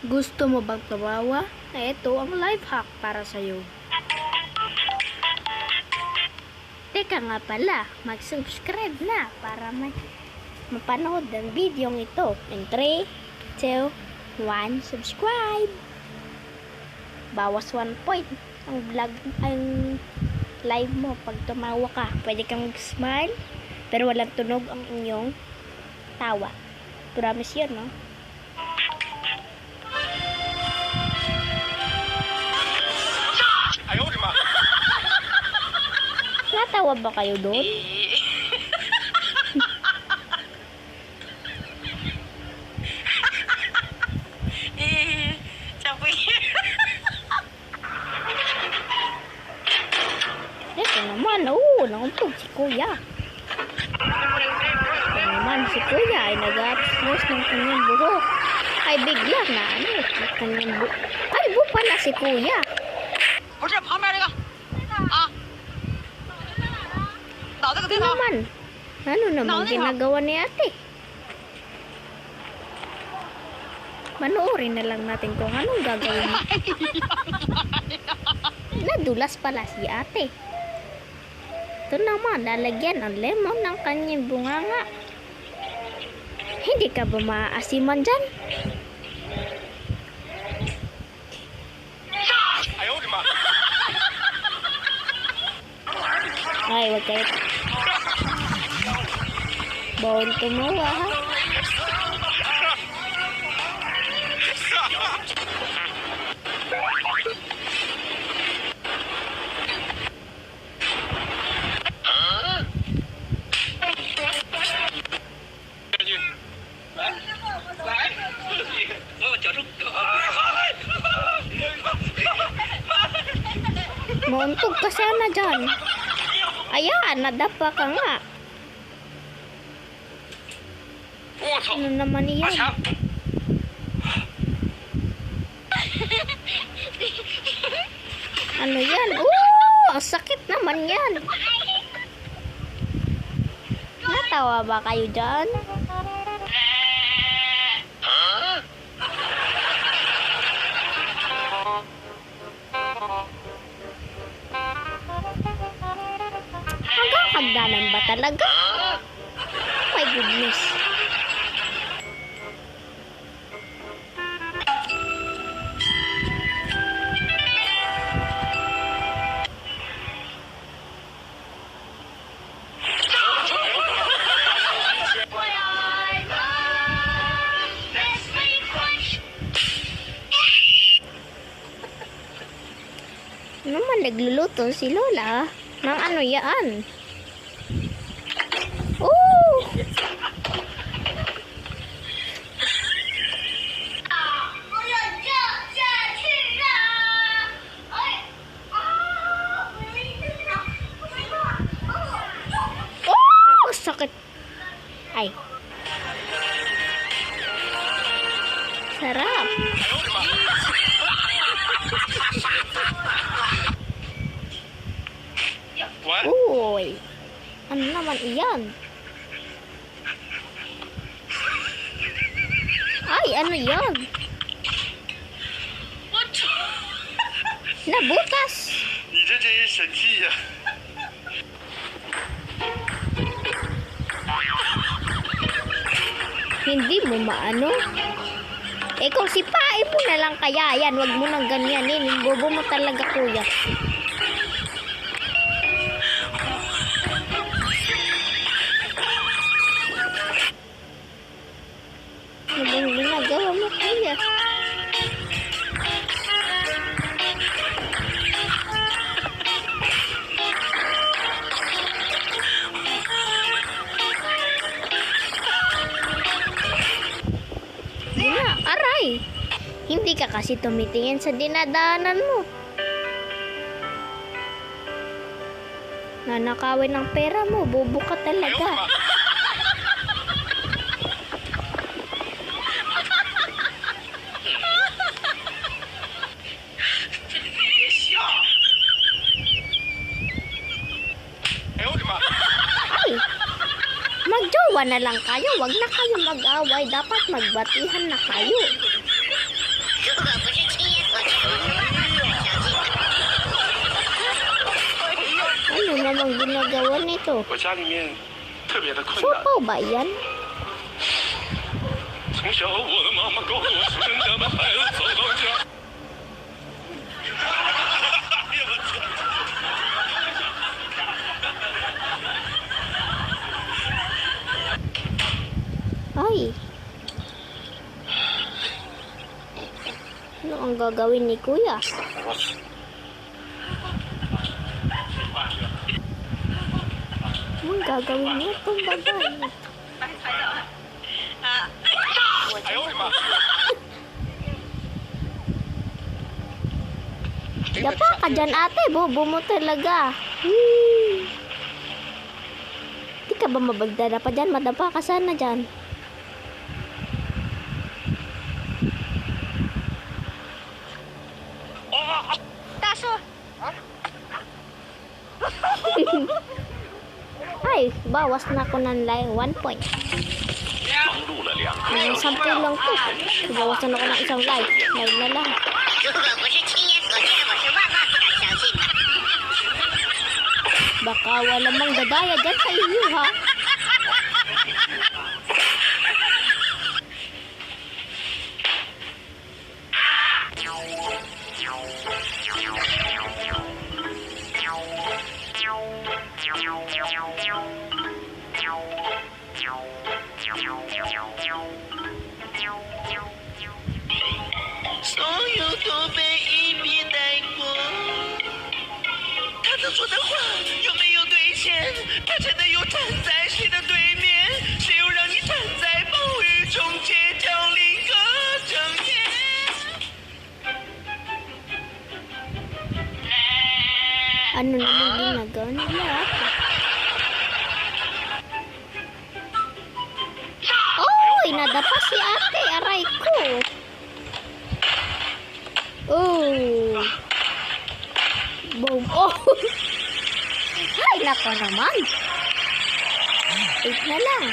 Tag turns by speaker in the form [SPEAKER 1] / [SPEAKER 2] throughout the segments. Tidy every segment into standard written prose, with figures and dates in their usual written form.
[SPEAKER 1] Gusto mo bang tumawa? Ito ang life hack para sa'yo. Teka nga pala, mag-subscribe na para mapanood ang video ito. In 3, 2, 1, subscribe! Bawas 1 point ang live mo pag tumawa ka. Pwede kang mag-smile, pero walang tunog ang inyong tawa. Promise yun, no? Natawa ba kayo doon? Ito naman, nangumpog si Kuya. Ito naman, si Kuya ay nag-apos ng kanyang buhok. Ay bigla na, ng kanyang buhok. Ay, pala si Kuya. Ito naman, ano naman ginagawa ni ate? Manoorin na lang natin kung anong gagawin mo. Nadulas pala si ate. Ito naman, lalagyan ang lemon ng kanyang bunganga. Hindi ka ba maaasiman dyan? Ay, wag kayo. Bawal tumawa, ha? Mauntog ka sana dyan. Ayan, nadapa ka nga. Ano naman iyan? Ano yan? Ang sakit naman yan. Natawa ba kayo dyan? Hanggang hagdanan ba talaga? My goodness. Naman nagluluto si Lola ng ano yan? Oh! Oh! Sakit! Ay! Sarap! Uy! Ano naman iyan? Ay, ano yan? Nabutas! Hindi mo maano? Eh kung sipain mo na lang kaya yan, wag mo nang ganyanin. Bobo mo talaga, Kuya. Anong ginagawa mo, Kuya? Aray! Hindi ka kasi tumitingin sa dinadaanan mo. Nanakawin ng pera mo, bobo ka talaga. Ay! Magjowa na lang kayo. Wag na kayo mag-away. Dapat magbatihan na kayo. ito?
[SPEAKER 2] 我家里面特别的困难。
[SPEAKER 1] Siopaw ba yan?
[SPEAKER 2] 从小我的妈妈告诉我，是人家的孩子走到家。
[SPEAKER 1] Ay. Ano ang gagawin ni Kuya? Anong gagawin niya itong bagay?
[SPEAKER 2] 哎呦我的妈！
[SPEAKER 1] Dapa ka dyan ate, bobo mo talaga. Di ka ba mabagdada pa dyan? Madapa ka sana dyan.
[SPEAKER 3] Taso.
[SPEAKER 1] Ay, bawas na ko ng 1 point.
[SPEAKER 2] 忙碌了2个
[SPEAKER 1] Ay,
[SPEAKER 2] 小时，
[SPEAKER 1] 10 lang to. Bawasan ako ng isang live. Live na lang.
[SPEAKER 3] 如果不是亲眼所见，我是万万不敢相信的。
[SPEAKER 1] Baka wala mang dadaya dyan sa inyo ha. Ano naman ginagawa nila ate? Oy, nadapa si ate. Aray ko. Oh. Boom. Oh. Ay, nako naman. Wait na lang.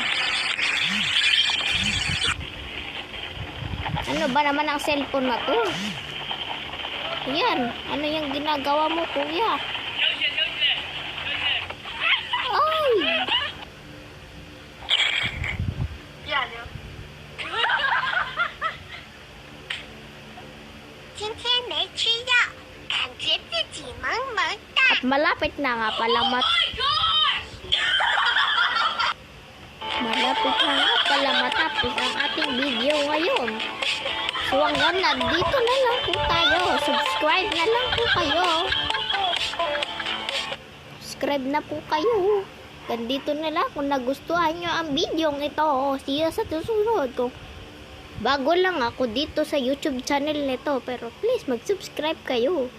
[SPEAKER 1] Ano ba naman ang cellphone na to? Yan. Ano yung ginagawa mo, kuya? Ay.
[SPEAKER 3] 今天没吃药，感觉自己萌萌的。
[SPEAKER 1] At malapit na nga pala malapit na nga pala matapos ang ating video ngayon. So hanggang nandito na lang po tayo. Subscribe na lang po kayo. Subscribe na po kayo. Ganito na lang kung nagustuhan nyo ang video ito. See you sa susunod. Kung bago lang ako dito sa YouTube channel nito, pero please mag-subscribe kayo.